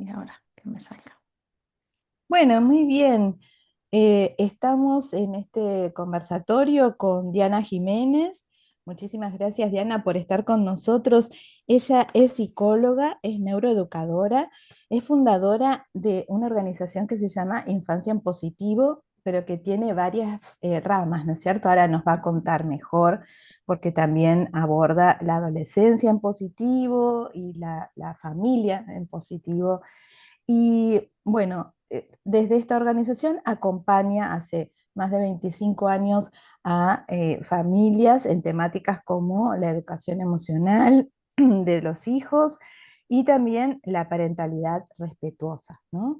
Y ahora que me salga. Bueno, muy bien. Estamos en este conversatorio con Diana Jiménez. Muchísimas gracias, Diana, por estar con nosotros. Ella es psicóloga, es neuroeducadora, es fundadora de una organización que se llama Infancia en Positivo, pero que tiene varias ramas, ¿no es cierto? Ahora nos va a contar mejor, porque también aborda la adolescencia en positivo y la familia en positivo. Y bueno, desde esta organización acompaña hace más de 25 años a familias en temáticas como la educación emocional de los hijos y también la parentalidad respetuosa, ¿no?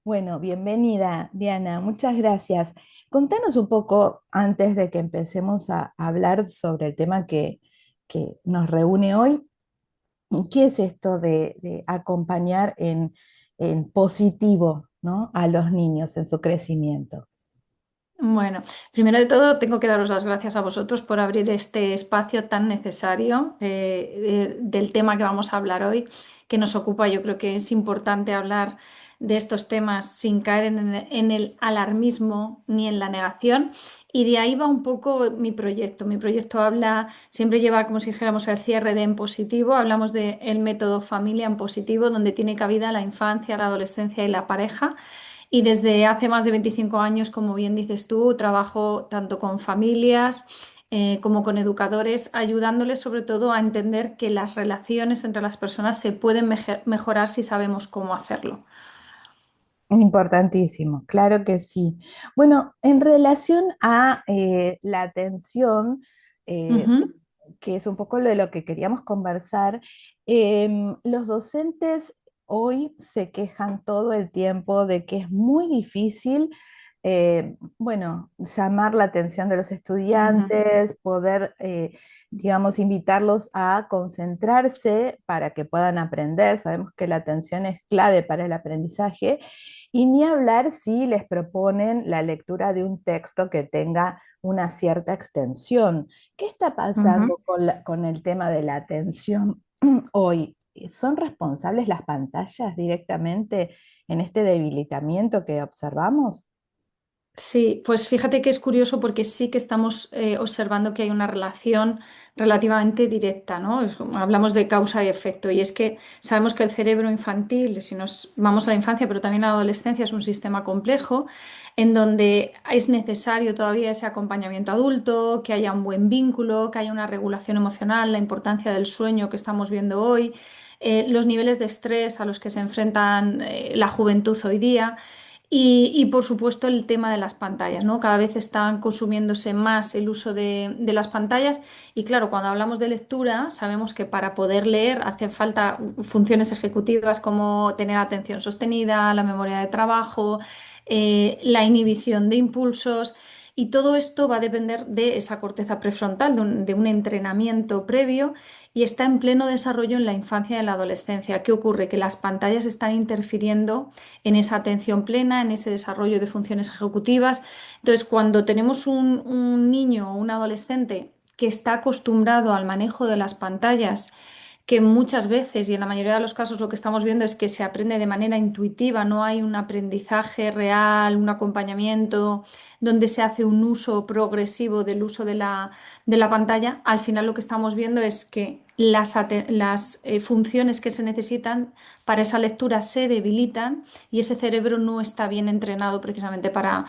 Bueno, bienvenida, Diana, muchas gracias. Contanos un poco, antes de que empecemos a hablar sobre el tema que nos reúne hoy, ¿qué es esto de acompañar en positivo, ¿no? A los niños en su crecimiento? Bueno, primero de todo tengo que daros las gracias a vosotros por abrir este espacio tan necesario del tema que vamos a hablar hoy, que nos ocupa. Yo creo que es importante hablar de estos temas sin caer en el alarmismo ni en la negación. Y de ahí va un poco mi proyecto. Mi proyecto habla, siempre lleva como si dijéramos el cierre de en positivo. Hablamos del método familia en positivo, donde tiene cabida la infancia, la adolescencia y la pareja. Y desde hace más de 25 años, como bien dices tú, trabajo tanto con familias como con educadores, ayudándoles sobre todo a entender que las relaciones entre las personas se pueden mejorar si sabemos cómo hacerlo. Importantísimo, claro que sí. Bueno, en relación a la atención, eh, Ujú. que es un poco lo de lo que queríamos conversar, los docentes hoy se quejan todo el tiempo de que es muy difícil, bueno, llamar la atención de los Ujú. estudiantes, poder, digamos, invitarlos a concentrarse para que puedan aprender. Sabemos que la atención es clave para el aprendizaje. Y ni hablar si les proponen la lectura de un texto que tenga una cierta extensión. ¿Qué está Ujú. pasando con el tema de la atención hoy? ¿Son responsables las pantallas directamente en este debilitamiento que observamos? Sí, pues fíjate que es curioso porque sí que estamos observando que hay una relación relativamente directa, ¿no? Hablamos de causa y efecto y es que sabemos que el cerebro infantil, si nos vamos a la infancia, pero también a la adolescencia, es un sistema complejo en donde es necesario todavía ese acompañamiento adulto, que haya un buen vínculo, que haya una regulación emocional, la importancia del sueño que estamos viendo hoy, los niveles de estrés a los que se enfrentan la juventud hoy día. Y, por supuesto el tema de las pantallas, ¿no? Cada vez están consumiéndose más el uso de las pantallas y claro, cuando hablamos de lectura sabemos que para poder leer hace falta funciones ejecutivas como tener atención sostenida, la memoria de trabajo, la inhibición de impulsos y todo esto va a depender de esa corteza prefrontal, de un entrenamiento previo y está en pleno desarrollo en la infancia y en la adolescencia. ¿Qué ocurre? Que las pantallas están interfiriendo en esa atención plena, en ese desarrollo de funciones ejecutivas. Entonces, cuando tenemos un niño o un adolescente que está acostumbrado al manejo de las pantallas, que muchas veces y en la mayoría de los casos lo que estamos viendo es que se aprende de manera intuitiva, no hay un aprendizaje real, un acompañamiento donde se hace un uso progresivo del uso de la pantalla, al final lo que estamos viendo es que las funciones que se necesitan para esa lectura se debilitan y ese cerebro no está bien entrenado precisamente para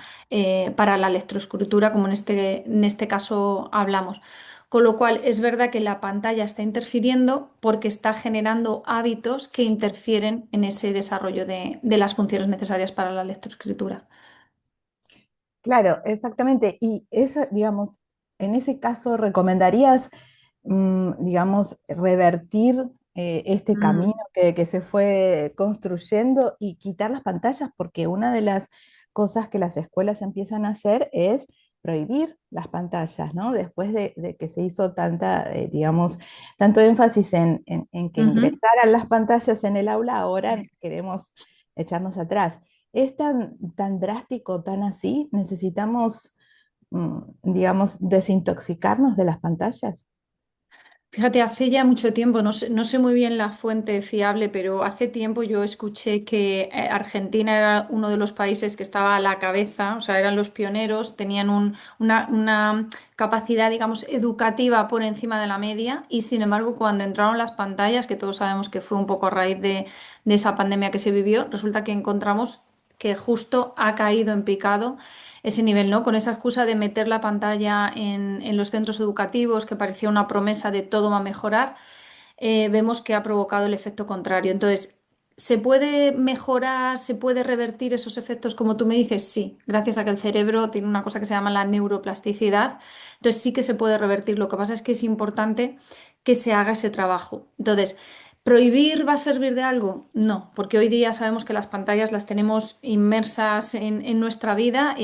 la lectoescritura, como en este caso hablamos. Con lo cual, es verdad que la pantalla está interfiriendo porque está generando hábitos que interfieren en ese desarrollo de las funciones necesarias para la lectoescritura. Claro, exactamente. Y esa, digamos, en ese caso, ¿recomendarías, digamos, revertir este camino Mm. que se fue construyendo y quitar las pantallas? Porque una de las cosas que las escuelas empiezan a hacer es prohibir las pantallas, ¿no? Después de que se hizo tanta, digamos, tanto énfasis en que Ujú. ingresaran las pantallas en el aula, ahora queremos echarnos atrás. ¿Es tan drástico, tan así? ¿Necesitamos, digamos, desintoxicarnos de las pantallas? Fíjate, hace ya mucho tiempo, no sé muy bien la fuente fiable, pero hace tiempo yo escuché que Argentina era uno de los países que estaba a la cabeza, o sea, eran los pioneros, tenían una capacidad, digamos, educativa por encima de la media y sin embargo cuando entraron las pantallas, que todos sabemos que fue un poco a raíz de esa pandemia que se vivió, resulta que encontramos que justo ha caído en picado ese nivel, ¿no? Con esa excusa de meter la pantalla en los centros educativos, que parecía una promesa de todo va a mejorar, vemos que ha provocado el efecto contrario. Entonces, ¿se puede mejorar, se puede revertir esos efectos como tú me dices? Sí, gracias a que el cerebro tiene una cosa que se llama la neuroplasticidad. Entonces, sí que se puede revertir. Lo que pasa es que es importante que se haga ese trabajo. Entonces, ¿prohibir va a servir de algo? No, porque hoy día sabemos que las pantallas las tenemos inmersas en nuestra vida.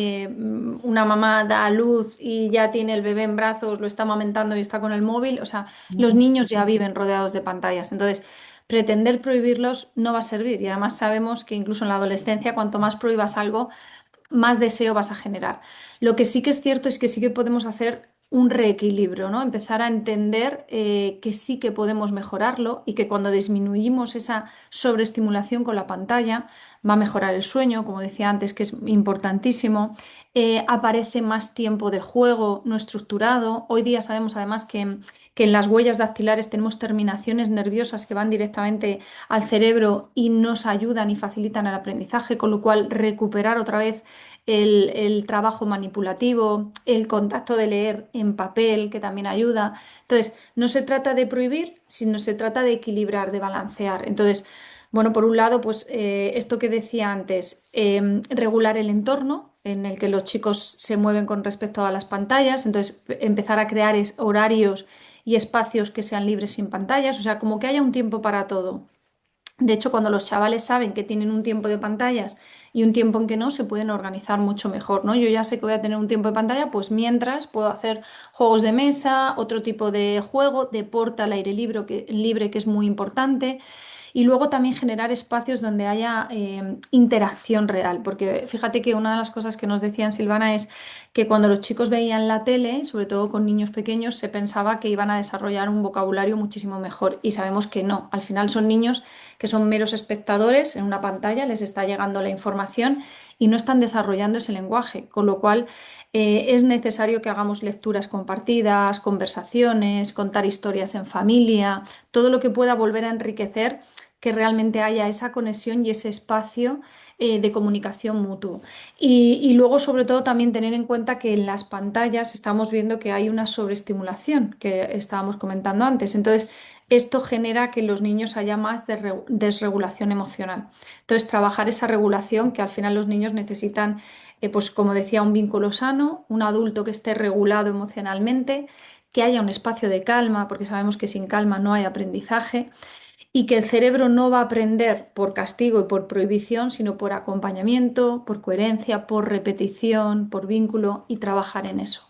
Una mamá da a luz y ya tiene el bebé en brazos, lo está amamentando y está con el móvil. O sea, los Ujú. niños ya viven rodeados de pantallas. Entonces, pretender prohibirlos no va a servir. Y además sabemos que incluso en la adolescencia, cuanto más prohíbas algo, más deseo vas a generar. Lo que sí que es cierto es que sí que podemos hacer un reequilibrio, ¿no? Empezar a entender que sí que podemos mejorarlo y que cuando disminuimos esa sobreestimulación con la pantalla va a mejorar el sueño, como decía antes, que es importantísimo. Aparece más tiempo de juego no estructurado. Hoy día sabemos además que en las huellas dactilares tenemos terminaciones nerviosas que van directamente al cerebro y nos ayudan y facilitan el aprendizaje, con lo cual recuperar otra vez el trabajo manipulativo, el contacto de leer en papel, que también ayuda. Entonces, no se trata de prohibir, sino se trata de equilibrar, de balancear. Entonces, bueno, por un lado, pues esto que decía antes, regular el entorno en el que los chicos se mueven con respecto a las pantallas, entonces empezar a crear horarios y espacios que sean libres sin pantallas, o sea, como que haya un tiempo para todo. De hecho, cuando los chavales saben que tienen un tiempo de pantallas y un tiempo en que no, se pueden organizar mucho mejor, ¿no? Yo ya sé que voy a tener un tiempo de pantalla, pues mientras puedo hacer juegos de mesa, otro tipo de juego, deporte al aire libre, que es muy importante. Y luego también generar espacios donde haya interacción real, porque fíjate que una de las cosas que nos decían Silvana es que cuando los chicos veían la tele, sobre todo con niños pequeños, se pensaba que iban a desarrollar un vocabulario muchísimo mejor y sabemos que no. Al final son niños que son meros espectadores en una pantalla, les está llegando la información y no están desarrollando ese lenguaje, con lo cual es necesario que hagamos lecturas compartidas, conversaciones, contar historias en familia, todo lo que pueda volver a enriquecer que realmente haya esa conexión y ese espacio de comunicación mutuo. Y luego, sobre todo, también tener en cuenta que en las pantallas estamos viendo que hay una sobreestimulación que estábamos comentando antes. Entonces, esto genera que en los niños haya más desregulación emocional. Entonces, trabajar esa regulación que al final los niños necesitan, pues como decía, un vínculo sano, un adulto que esté regulado emocionalmente, que haya un espacio de calma, porque sabemos que sin calma no hay aprendizaje y que el cerebro no va a aprender por castigo y por prohibición, sino por acompañamiento, por coherencia, por repetición, por vínculo y trabajar en eso.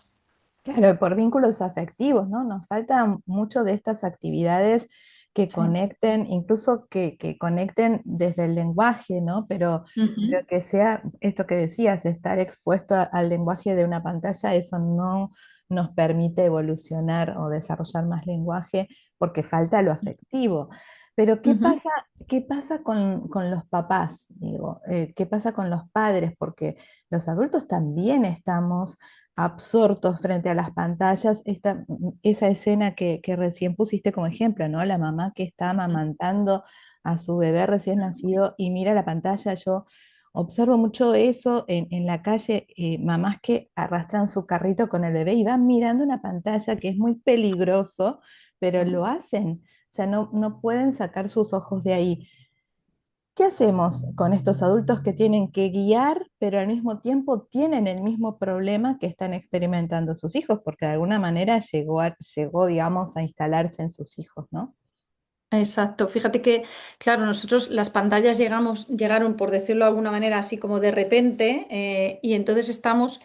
Claro, por vínculos afectivos, ¿no? Nos falta mucho de estas actividades que Sí. conecten, incluso que conecten desde el lenguaje, ¿no? Pero Ujú. que sea esto que decías, estar expuesto al lenguaje de una pantalla, eso no nos permite evolucionar o desarrollar más lenguaje porque falta lo afectivo. Pero Ujú. qué pasa con los papás? Digo, ¿qué pasa con los padres? Porque los adultos también estamos absortos frente a las pantallas, esa escena que recién pusiste como ejemplo, ¿no? La mamá que está amamantando a su bebé recién nacido y mira la pantalla, yo observo mucho eso en la calle, mamás que arrastran su carrito con el bebé y van mirando una pantalla que es muy peligroso, pero lo hacen, o sea, no pueden sacar sus ojos de ahí. ¿Qué hacemos con estos adultos que tienen que guiar, pero al mismo tiempo tienen el mismo problema que están experimentando sus hijos? Porque de alguna manera llegó, digamos, a instalarse en sus hijos, ¿no? Exacto. Fíjate que, claro, nosotros las pantallas llegaron, por decirlo de alguna manera, así como de repente, y entonces estamos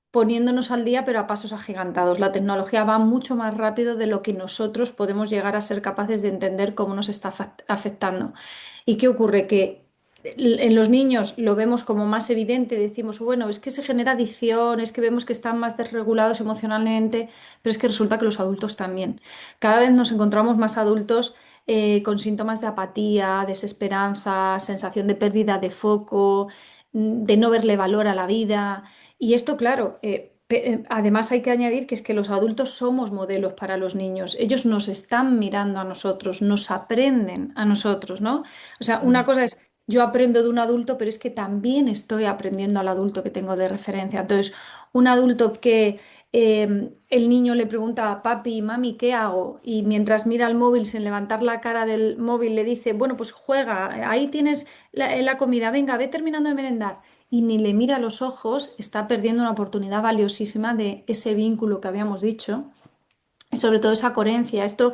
poniéndonos al día, pero a pasos agigantados. La tecnología va mucho más rápido de lo que nosotros podemos llegar a ser capaces de entender cómo nos está afectando. ¿Y qué ocurre? Que En los niños lo vemos como más evidente, decimos, bueno, es que se genera adicción, es que vemos que están más desregulados emocionalmente, pero es que resulta que los adultos también. Cada vez nos encontramos más adultos con síntomas de apatía, desesperanza, sensación de pérdida de foco, de no verle valor a la vida. Y esto, claro, además hay que añadir que es que los adultos somos modelos para los niños. Ellos nos están mirando a nosotros, nos aprenden a nosotros, ¿no? O sea, una Mm. cosa es yo aprendo de un adulto, pero es que también estoy aprendiendo al adulto que tengo de referencia. Entonces, un adulto que el niño le pregunta a papi, mami, ¿qué hago? Y mientras mira el móvil, sin levantar la cara del móvil, le dice, bueno, pues juega, ahí tienes la comida, venga, ve terminando de merendar. Y ni le mira a los ojos, está perdiendo una oportunidad valiosísima de ese vínculo que habíamos dicho. Y sobre todo esa coherencia. Esto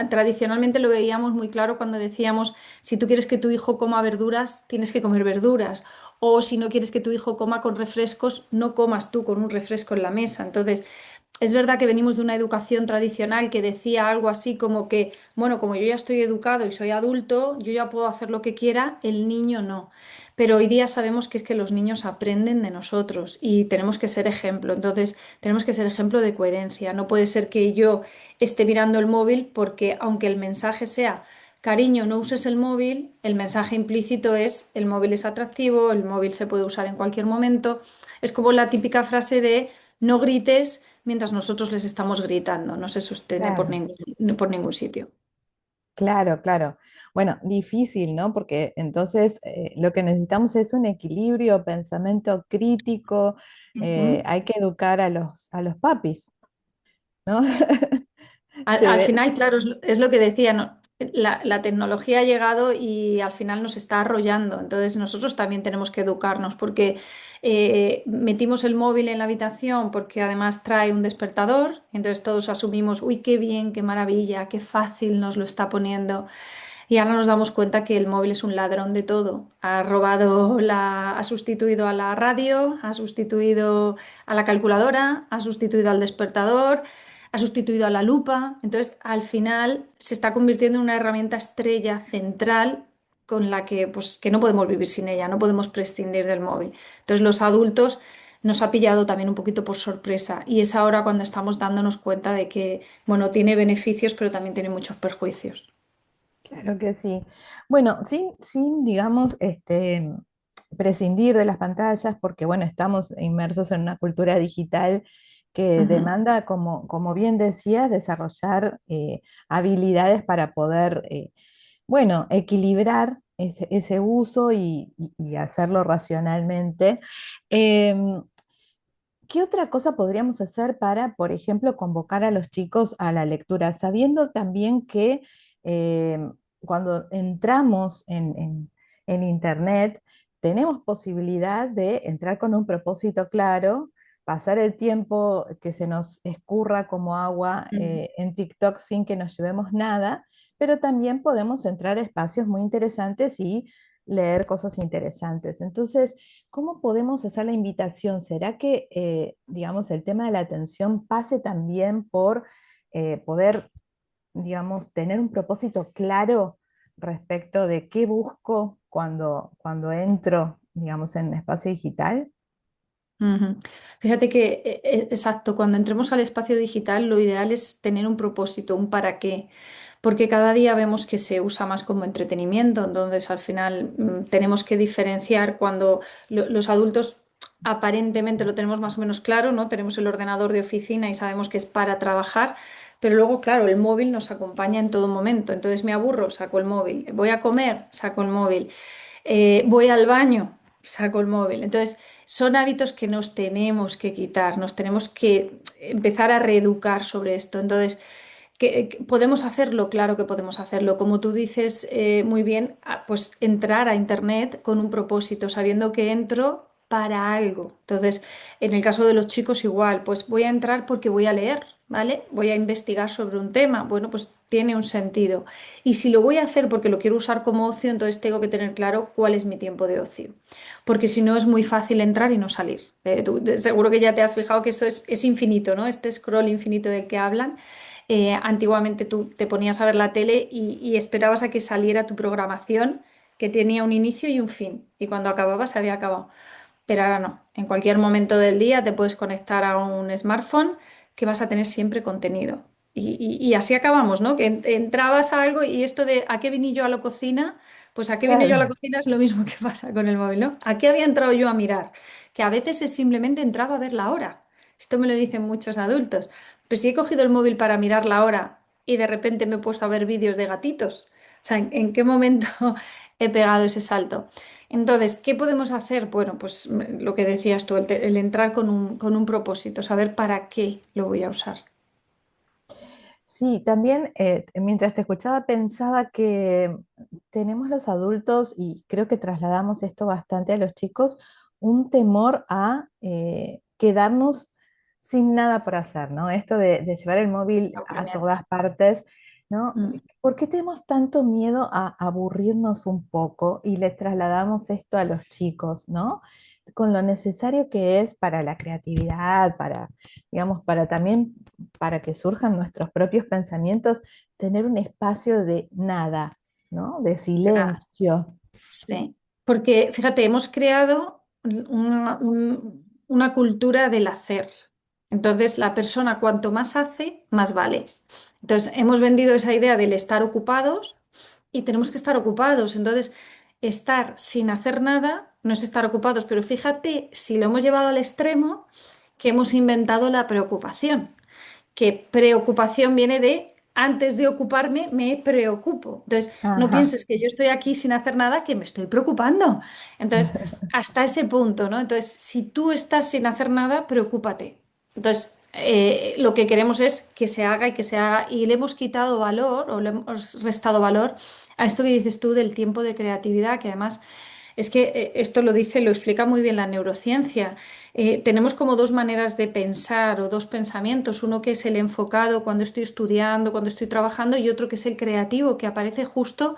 tradicionalmente lo veíamos muy claro cuando decíamos, si tú quieres que tu hijo coma verduras, tienes que comer verduras. O si no quieres que tu hijo coma con refrescos, no comas tú con un refresco en la mesa. Entonces, es verdad que venimos de una educación tradicional que decía algo así como que, bueno, como yo ya estoy educado y soy adulto, yo ya puedo hacer lo que quiera, el niño no. Pero hoy día sabemos que es que los niños aprenden de nosotros y tenemos que ser ejemplo. Entonces, tenemos que ser ejemplo de coherencia. No puede ser que yo esté mirando el móvil porque aunque el mensaje sea, cariño, no uses el móvil, el mensaje implícito es, el móvil es atractivo, el móvil se puede usar en cualquier momento. Es como la típica frase de no grites mientras nosotros les estamos gritando. No se sostiene Claro. por ningún sitio. Claro, claro. Bueno, difícil, ¿no? Porque entonces lo que necesitamos es un equilibrio, pensamiento crítico, Ujú. hay que educar a los papis, ¿no? Se Al ve, final, claro, es lo que decía, ¿no? La tecnología ha llegado y al final nos está arrollando. Entonces nosotros también tenemos que educarnos porque metimos el móvil en la habitación porque además trae un despertador. Entonces todos asumimos, uy, qué bien, qué maravilla, qué fácil nos lo está poniendo. Y ahora nos damos cuenta que el móvil es un ladrón de todo. Ha robado ha sustituido a la radio, ha sustituido a la calculadora, ha sustituido al despertador, ha sustituido a la lupa. Entonces, al final se está convirtiendo en una herramienta estrella central con la que, pues, que no podemos vivir sin ella, no podemos prescindir del móvil. Entonces, los adultos nos ha pillado también un poquito por sorpresa y es ahora cuando estamos dándonos cuenta de que, bueno, tiene beneficios, pero también tiene muchos perjuicios. claro que sí. Bueno, sin, digamos, prescindir de las pantallas, porque bueno, estamos inmersos en una cultura digital que Ujú. demanda, como bien decías, desarrollar habilidades para poder bueno, equilibrar ese uso y hacerlo racionalmente. Em, ¿Qué otra cosa podríamos hacer para, por ejemplo, convocar a los chicos a la lectura, sabiendo también que cuando entramos en Internet, tenemos posibilidad de entrar con un propósito claro, pasar el tiempo que se nos escurra como agua Ujú. en TikTok sin que nos llevemos nada, pero también podemos entrar a espacios muy interesantes y leer cosas interesantes. Entonces, ¿cómo podemos hacer la invitación? ¿Será que, digamos, el tema de la atención pase también por poder, digamos, tener un propósito claro respecto de qué busco cuando entro, digamos, en un espacio digital? Ujú. Fíjate que, exacto, cuando entremos al espacio digital, lo ideal es tener un propósito, un para qué, porque cada día vemos que se usa más como entretenimiento, entonces al final tenemos que diferenciar cuando los adultos aparentemente lo tenemos más o menos claro, ¿no? Tenemos el ordenador de oficina y sabemos que es para trabajar, pero luego, claro, el móvil nos acompaña en todo momento, entonces me aburro, saco el móvil, voy a comer, saco el móvil. Voy al baño, saco el móvil. Entonces, son hábitos que nos tenemos que quitar, nos tenemos que empezar a reeducar sobre esto. Entonces, podemos hacerlo, claro que podemos hacerlo. Como tú dices muy bien, pues entrar a Internet con un propósito, sabiendo que entro para algo. Entonces, en el caso de los chicos igual, pues voy a entrar porque voy a leer, ¿vale? Voy a investigar sobre un tema. Bueno, pues tiene un sentido. Y si lo voy a hacer porque lo quiero usar como ocio, entonces tengo que tener claro cuál es mi tiempo de ocio. Porque si no es muy fácil entrar y no salir. Seguro que ya te has fijado que esto es infinito, ¿no? Este scroll infinito del que hablan. Antiguamente tú te ponías a ver la tele y esperabas a que saliera tu programación que tenía un inicio y un fin, y cuando acababa se había acabado. Pero ahora no. En cualquier momento del día te puedes conectar a un smartphone que vas a tener siempre contenido. Y así acabamos, ¿no? Que entrabas a algo y esto de ¿a qué vine yo a la cocina? Pues ¿a qué vine yo a la Claro, cocina? Es lo mismo que pasa con el móvil, ¿no? ¿A qué había entrado yo a mirar? Que a veces es simplemente entraba a ver la hora. Esto me lo dicen muchos adultos. Pues si he cogido el móvil para mirar la hora y de repente me he puesto a ver vídeos de gatitos. O sea, en qué momento he pegado ese salto? Entonces, ¿qué podemos hacer? Bueno, pues lo que decías tú, el entrar con un propósito, saber para qué lo voy a usar. sí, también mientras te escuchaba pensaba que tenemos los adultos, y creo que trasladamos esto bastante a los chicos, un temor a quedarnos sin nada por hacer, ¿no? Esto de llevar el móvil a Aburrimiento. todas partes, ¿no? Mm, ¿Por qué tenemos tanto miedo a aburrirnos un poco y le trasladamos esto a los chicos, ¿no? Con lo necesario que es para la creatividad, para, digamos, para también para que surjan nuestros propios pensamientos, tener un espacio de nada, ¿no? De ¿verdad? silencio. ¿Sí? Sí. Porque, fíjate, hemos creado una cultura del hacer. Entonces, la persona cuanto más hace, más vale. Entonces, hemos vendido esa idea del estar ocupados y tenemos que estar ocupados. Entonces, estar sin hacer nada no es estar ocupados, pero fíjate si lo hemos llevado al extremo que hemos inventado la preocupación, que preocupación viene de antes de ocuparme me preocupo. Entonces, no Ajá, pienses que yo estoy aquí sin hacer nada, que me estoy preocupando. Entonces, hasta ese punto, ¿no? Entonces, si tú estás sin hacer nada, preocúpate. Entonces, lo que queremos es que se haga y que se haga, y le hemos quitado valor o le hemos restado valor a esto que dices tú del tiempo de creatividad, que además es que esto lo dice, lo explica muy bien la neurociencia. Tenemos como dos maneras de pensar o dos pensamientos, uno que es el enfocado cuando estoy estudiando, cuando estoy trabajando, y otro que es el creativo, que aparece justo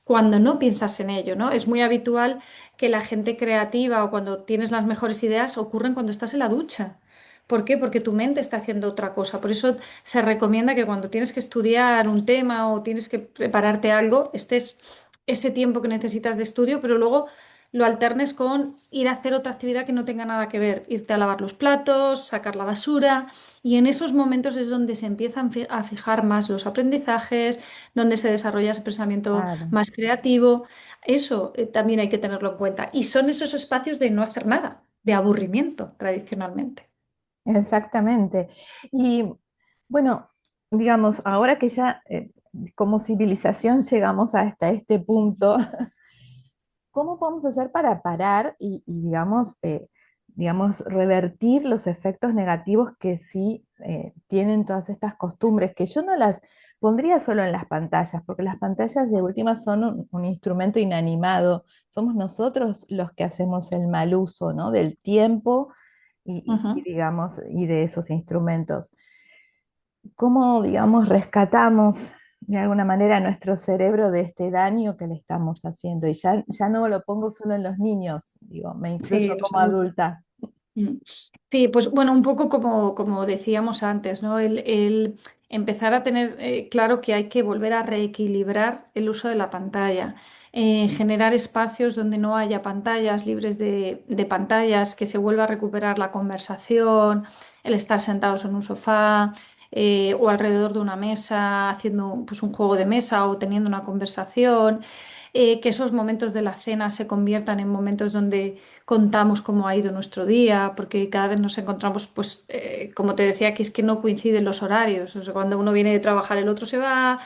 cuando no piensas en ello, ¿no? Es muy habitual que la gente creativa o cuando tienes las mejores ideas ocurren cuando estás en la ducha. ¿Por qué? Porque tu mente está haciendo otra cosa. Por eso se recomienda que cuando tienes que estudiar un tema o tienes que prepararte algo, estés ese tiempo que necesitas de estudio, pero luego lo alternes con ir a hacer otra actividad que no tenga nada que ver, irte a lavar los platos, sacar la basura, y en esos momentos es donde se empiezan a fijar más los aprendizajes, donde se desarrolla ese pensamiento claro, más creativo. Eso también hay que tenerlo en cuenta. Y son esos espacios de no hacer nada, de aburrimiento tradicionalmente. exactamente. Y bueno, digamos, ahora que ya como civilización llegamos hasta este punto, ¿cómo podemos hacer para parar y, digamos, revertir los efectos negativos que sí tienen todas estas costumbres, que yo no las pondría solo en las pantallas, porque las pantallas de última son un instrumento inanimado, somos nosotros los que hacemos el mal uso, ¿no? Del tiempo Ujú. digamos, y de esos instrumentos. ¿Cómo, digamos, rescatamos de alguna manera nuestro cerebro de este daño que le estamos haciendo? Y ya no lo pongo solo en los niños, digo, me Sí, incluyo los como adultos. adulta. Mm. Sí, pues bueno, un poco como decíamos antes, ¿no? El empezar a tener claro que hay que volver a reequilibrar el uso de la pantalla, generar espacios donde no haya pantallas, libres de pantallas, que se vuelva a recuperar la conversación, el estar sentados en un sofá o alrededor de una mesa haciendo pues, un juego de mesa o teniendo una conversación. Que esos momentos de la cena se conviertan en momentos donde contamos cómo ha ido nuestro día, porque cada vez nos encontramos, pues, como te decía, que es que no coinciden los horarios. O sea, cuando uno viene de trabajar, el otro se va,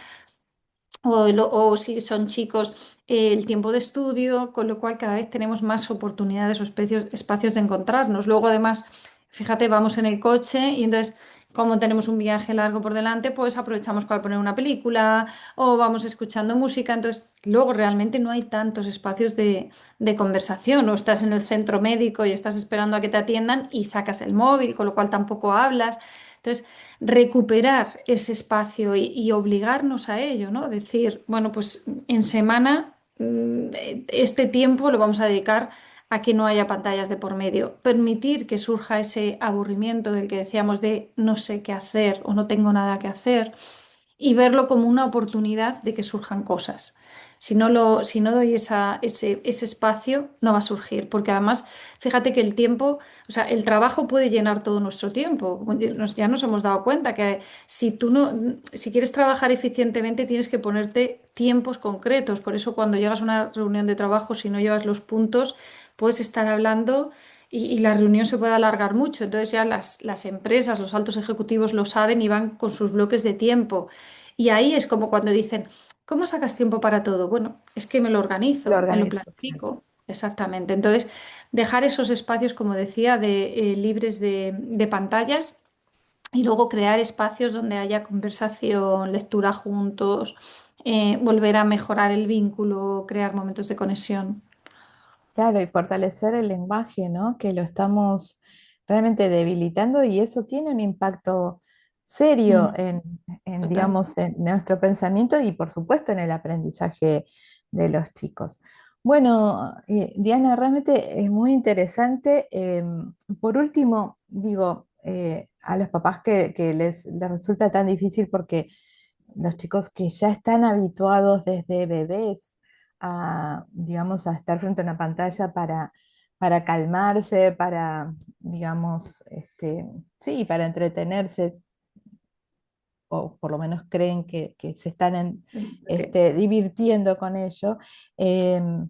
o si son chicos, el tiempo de estudio, con lo cual cada vez tenemos más oportunidades o espacios de encontrarnos. Luego, además, fíjate, vamos en el coche y entonces, como tenemos un viaje largo por delante, pues aprovechamos para poner una película o vamos escuchando música. Entonces, luego realmente no hay tantos espacios de conversación. O estás en el centro médico y estás esperando a que te atiendan y sacas el móvil, con lo cual tampoco hablas. Entonces, recuperar ese espacio y obligarnos a ello, ¿no? Decir, bueno, pues en semana este tiempo lo vamos a dedicar a que no haya pantallas de por medio, permitir que surja ese aburrimiento del que decíamos de no sé qué hacer o no tengo nada que hacer y verlo como una oportunidad de que surjan cosas. Si no doy ese espacio, no va a surgir, porque además, fíjate que el tiempo, o sea, el trabajo puede llenar todo nuestro tiempo. Ya nos hemos dado cuenta que si tú no, si quieres trabajar eficientemente, tienes que ponerte tiempos concretos. Por eso, cuando llegas a una reunión de trabajo, si no llevas los puntos, puedes estar hablando y la reunión se puede alargar mucho. Entonces ya las empresas, los altos ejecutivos lo saben y van con sus bloques de tiempo. Y ahí es como cuando dicen, ¿cómo sacas tiempo para todo? Bueno, es que me lo Lo organizo, me lo organizo, claro. planifico. Exactamente. Entonces, dejar esos espacios, como decía, libres de pantallas y luego crear espacios donde haya conversación, lectura juntos, volver a mejorar el vínculo, crear momentos de conexión. Claro, y fortalecer el lenguaje, ¿no? Que lo estamos realmente debilitando y eso tiene un impacto serio Mm, total. digamos, en nuestro pensamiento y por supuesto en el aprendizaje de los chicos. Bueno, Diana, realmente es muy interesante. Por último, digo, a los papás que les resulta tan difícil porque los chicos que ya están habituados desde bebés a, digamos, a estar frente a una pantalla para calmarse, para, digamos, sí, para entretenerse, o por lo menos creen que se están divirtiendo con ello, em,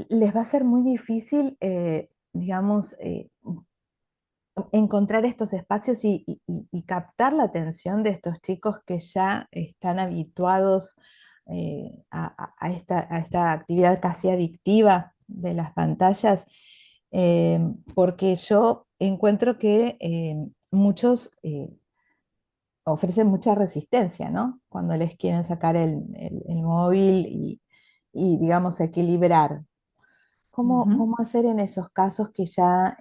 les va a ser muy difícil, digamos, encontrar estos espacios y captar la atención de estos chicos que ya están habituados a esta actividad casi adictiva de las pantallas, porque yo encuentro que muchos ofrecen mucha resistencia, ¿no? Cuando les quieren sacar el móvil digamos, equilibrar. Ujú. ¿Cómo hacer en esos casos que ya,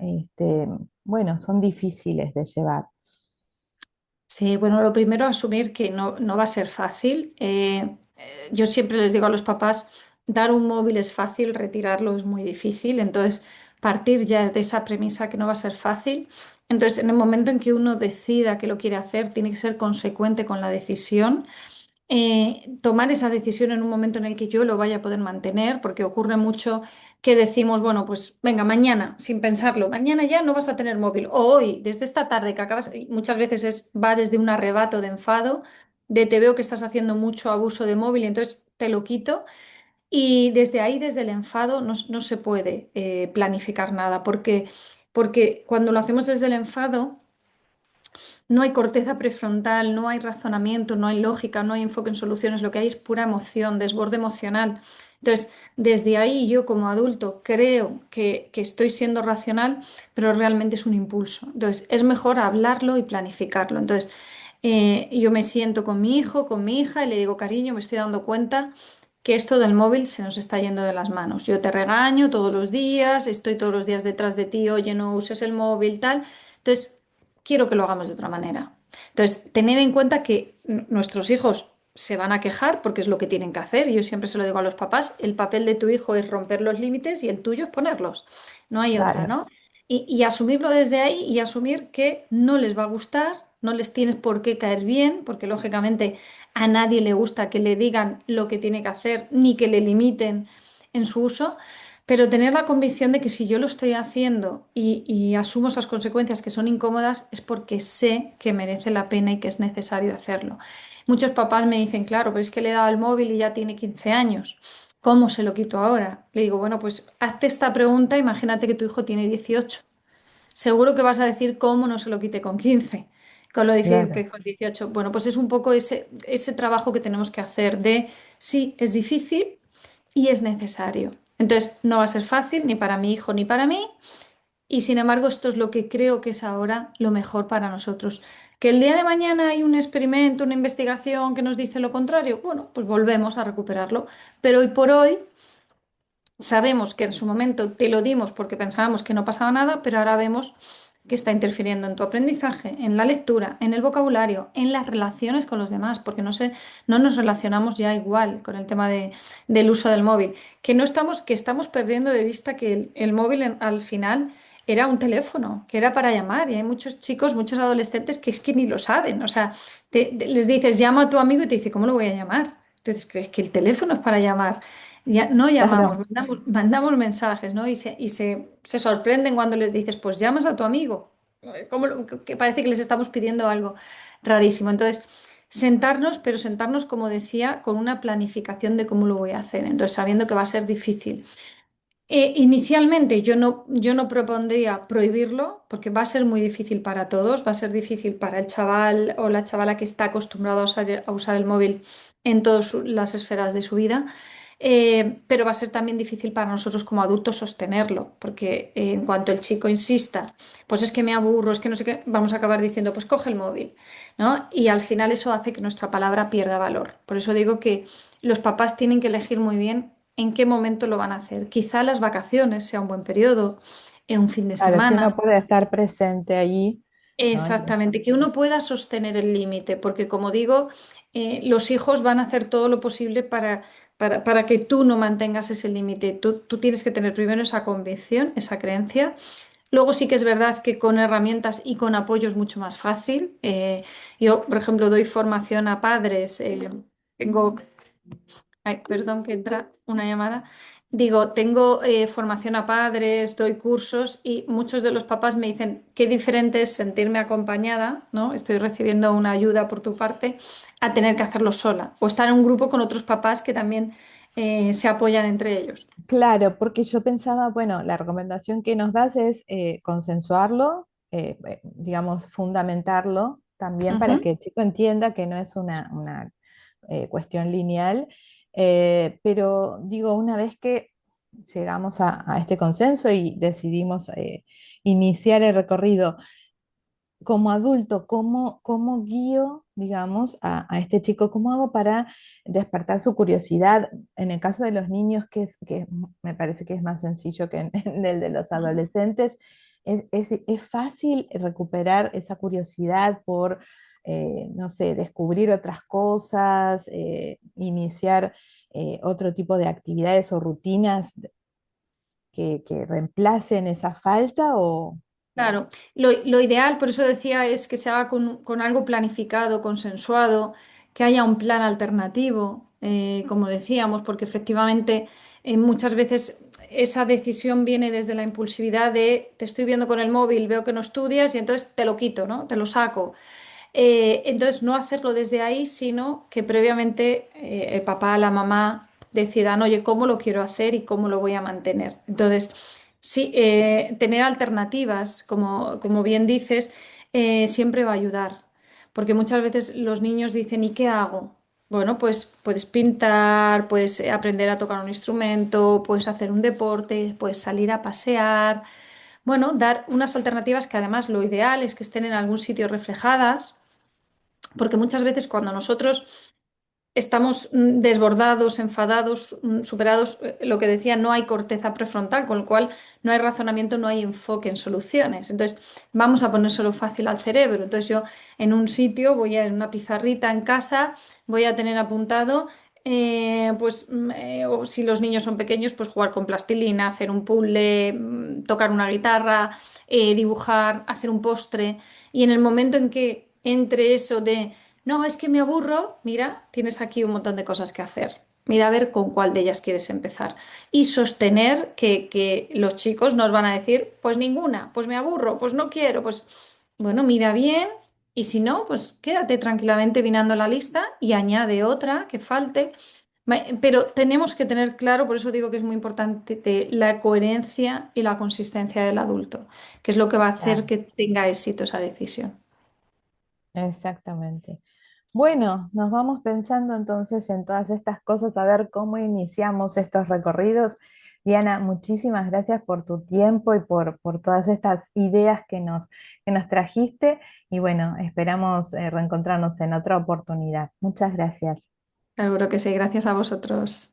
bueno, son difíciles de llevar? Sí, bueno, lo primero, asumir que no va a ser fácil. Yo siempre les digo a los papás, dar un móvil es fácil, retirarlo es muy difícil. Entonces, partir ya de esa premisa que no va a ser fácil. Entonces, en el momento en que uno decida que lo quiere hacer, tiene que ser consecuente con la decisión, tomar esa decisión en un momento en el que yo lo vaya a poder mantener, porque ocurre mucho que decimos, bueno, pues venga, mañana, sin pensarlo, mañana ya no vas a tener móvil, o hoy, desde esta tarde que acabas, y muchas veces va desde un arrebato de enfado, de te veo que estás haciendo mucho abuso de móvil y entonces te lo quito. Y desde ahí, desde el enfado, no se puede planificar nada, porque cuando lo hacemos desde el enfado, no hay corteza prefrontal, no hay razonamiento, no hay lógica, no hay enfoque en soluciones, lo que hay es pura emoción, desborde emocional. Entonces, desde ahí yo como adulto creo que estoy siendo racional, pero realmente es un impulso. Entonces, es mejor hablarlo y planificarlo. Entonces, yo me siento con mi hijo, con mi hija y le digo, cariño, me estoy dando cuenta que esto del móvil se nos está yendo de las manos. Yo te regaño todos los días, estoy todos los días detrás de ti, oye, no uses el móvil, tal. Entonces, quiero que lo hagamos de otra manera. Entonces, tener en cuenta que nuestros hijos se van a quejar porque es lo que tienen que hacer. Y yo siempre se lo digo a los papás, el papel de tu hijo es romper los límites y el tuyo es ponerlos. No hay otra, Claro, ¿no? Y asumirlo desde ahí y asumir que no les va a gustar, no les tienes por qué caer bien, porque lógicamente a nadie le gusta que le digan lo que tiene que hacer ni que le limiten en su uso, pero tener la convicción de que si yo lo estoy haciendo y asumo esas consecuencias que son incómodas es porque sé que merece la pena y que es necesario hacerlo. Muchos papás me dicen, claro, pero es que le he dado el móvil y ya tiene 15 años. ¿Cómo se lo quito ahora? Le digo, bueno, pues hazte esta pregunta, imagínate que tu hijo tiene 18. Seguro que vas a decir cómo no se lo quite con 15, con lo difícil claro. que con 18. Bueno, pues es un poco ese trabajo que tenemos que hacer de, sí, es difícil y es necesario. Entonces, no va a ser fácil ni para mi hijo ni para mí, y sin embargo, esto es lo que creo que es ahora lo mejor para nosotros. Que el día de mañana hay un experimento, una investigación que nos dice lo contrario, bueno, pues volvemos a recuperarlo. Pero hoy por hoy sabemos que en su momento te lo dimos porque pensábamos que no pasaba nada, pero ahora vemos que está interfiriendo en tu aprendizaje, en la lectura, en el vocabulario, en las relaciones con los demás, porque no nos relacionamos ya igual con el tema del uso del móvil, que estamos perdiendo de vista que el móvil al final era un teléfono, que era para llamar, y hay muchos chicos, muchos adolescentes que es que ni lo saben, o sea, les dices llama a tu amigo y te dice, ¿cómo lo voy a llamar? Entonces, que es que el teléfono es para llamar. Ya, no llamamos, Claro, mandamos mensajes, ¿no? Se sorprenden cuando les dices, pues llamas a tu amigo. Que parece que les estamos pidiendo algo rarísimo. Entonces, sentarnos, pero sentarnos, como decía, con una planificación de cómo lo voy a hacer. Entonces, sabiendo que va a ser difícil. Inicialmente yo no propondría prohibirlo porque va a ser muy difícil para todos, va a ser difícil para el chaval o la chavala que está acostumbrado a usar el móvil en todas las esferas de su vida, pero va a ser también difícil para nosotros como adultos sostenerlo, porque en cuanto el chico insista, pues es que me aburro, es que no sé qué, vamos a acabar diciendo, pues coge el móvil, ¿no? Y al final eso hace que nuestra palabra pierda valor. Por eso digo que los papás tienen que elegir muy bien en qué momento lo van a hacer. Quizá las vacaciones sea un buen periodo, un fin de claro, que semana. uno puede estar presente allí, ¿no? Exactamente, que uno pueda sostener el límite, porque como digo, los hijos van a hacer todo lo posible para que tú no mantengas ese límite. Tú tienes que tener primero esa convicción, esa creencia. Luego sí que es verdad que con herramientas y con apoyo es mucho más fácil. Yo, por ejemplo, doy formación a padres. Tengo Ay, perdón que entra una llamada. Digo, tengo formación a padres, doy cursos y muchos de los papás me dicen qué diferente es sentirme acompañada, ¿no? Estoy recibiendo una ayuda por tu parte, a tener que hacerlo sola o estar en un grupo con otros papás que también se apoyan entre ellos. Claro, porque yo pensaba, bueno, la recomendación que nos das es consensuarlo, digamos, fundamentarlo también para Ujú. que el chico entienda que no es una cuestión lineal, pero digo, una vez que llegamos a este consenso y decidimos iniciar el recorrido, como adulto, ¿cómo guío, digamos, a este chico? ¿Cómo hago para despertar su curiosidad? En el caso de los niños, me parece que es más sencillo que en el de los adolescentes, es fácil recuperar esa curiosidad por, no sé, descubrir otras cosas, iniciar otro tipo de actividades o rutinas que reemplacen esa falta o... Claro, lo ideal, por eso decía, es que se haga con algo planificado, consensuado, que haya un plan alternativo, como decíamos, porque efectivamente muchas veces esa decisión viene desde la impulsividad de te estoy viendo con el móvil, veo que no estudias y entonces te lo quito, ¿no? Te lo saco. Entonces, no hacerlo desde ahí, sino que previamente el papá, la mamá decidan, oye, ¿cómo lo quiero hacer y cómo lo voy a mantener? Entonces, sí, tener alternativas, como bien dices, siempre va a ayudar, porque muchas veces los niños dicen, ¿y qué hago? Bueno, pues puedes pintar, puedes aprender a tocar un instrumento, puedes hacer un deporte, puedes salir a pasear. Bueno, dar unas alternativas que además lo ideal es que estén en algún sitio reflejadas porque muchas veces cuando nosotros estamos desbordados, enfadados, superados, lo que decía, no hay corteza prefrontal, con lo cual no hay razonamiento, no hay enfoque en soluciones. Entonces, vamos a ponérselo fácil al cerebro. Entonces, yo en un sitio, voy a en una pizarrita en casa, voy a tener apuntado. O si los niños son pequeños, pues jugar con plastilina, hacer un puzzle, tocar una guitarra, dibujar, hacer un postre. Y en el momento en que entre eso de no, es que me aburro. Mira, tienes aquí un montón de cosas que hacer. Mira a ver con cuál de ellas quieres empezar. Y sostener que los chicos nos van a decir, pues ninguna, pues me aburro, pues no quiero, pues bueno, mira bien. Y si no, pues quédate tranquilamente mirando la lista y añade otra que falte. Pero tenemos que tener claro, por eso digo que es muy importante la coherencia y la consistencia del adulto, que es lo que va a hacer Claro. que tenga éxito esa decisión. Exactamente. Bueno, nos vamos pensando entonces en todas estas cosas, a ver cómo iniciamos estos recorridos. Diana, muchísimas gracias por tu tiempo y por todas estas ideas que nos trajiste. Y bueno, esperamos reencontrarnos en otra oportunidad. Muchas gracias. Seguro que sí, gracias a vosotros.